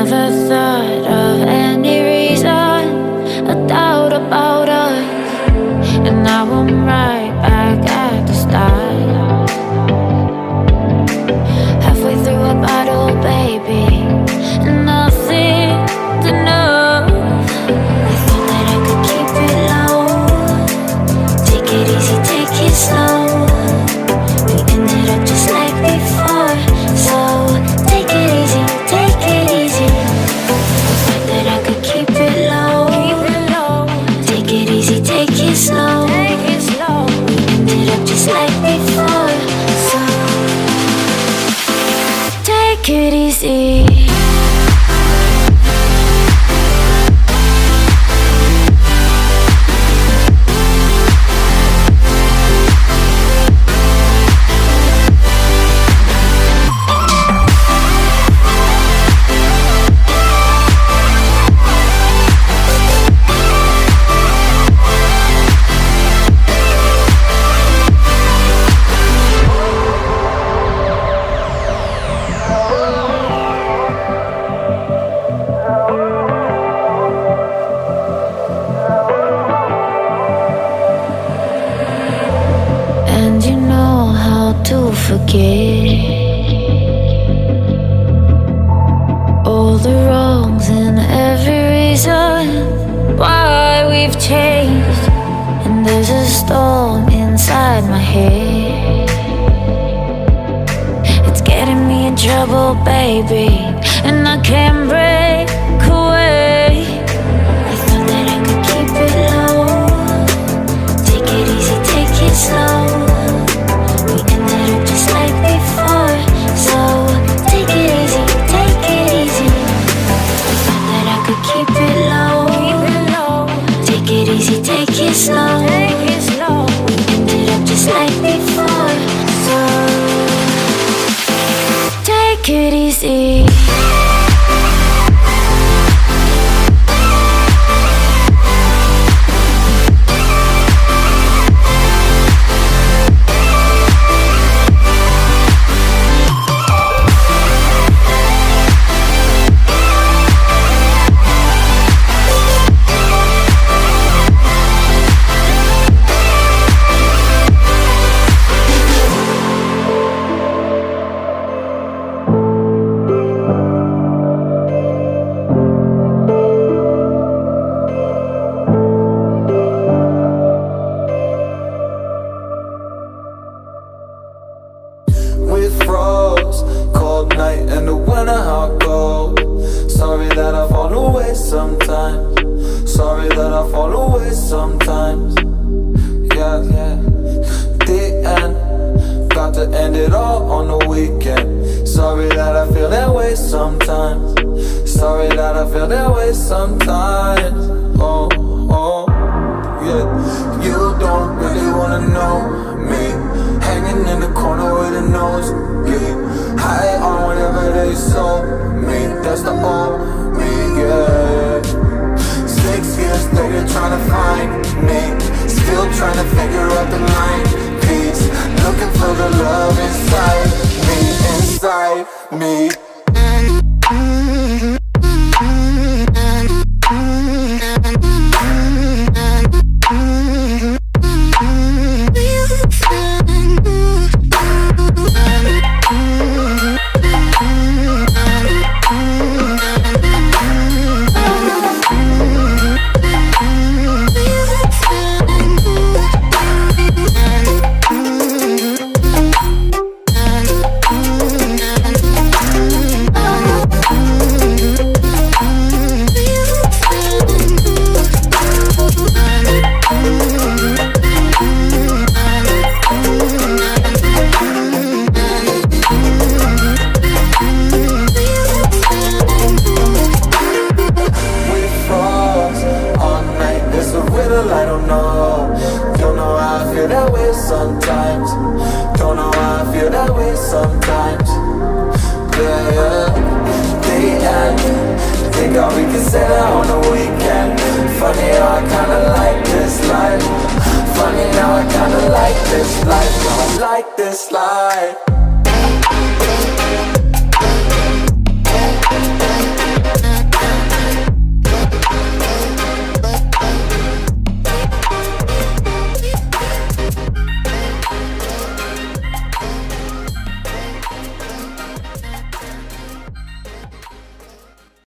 never thought of any reason, a doubt about us, and now I'm right back at the start. Halfway through a bottle, baby, nothing's enough. I thought that I could keep it low, take it easy, take it slow. We ended up just like before, so take it easy, take it easy. I thought that I could keep it low, take it easy, take it slow. We ended up just like before, so take it easy. Forget all the wrongs and every reason why we've changed. And there's a storm inside my head, it's getting me in trouble, baby, and I can't break away. I thought that I could keep it low, take it easy, take it slow. Just like before, so take it easy, take it easy. I thought that I could keep it low, take it easy, take it slow. We ended up just like before, so take it easy. Think all we can say that on the weekend. Funny how I kinda like this life. Funny now I kinda like this life. I like this life.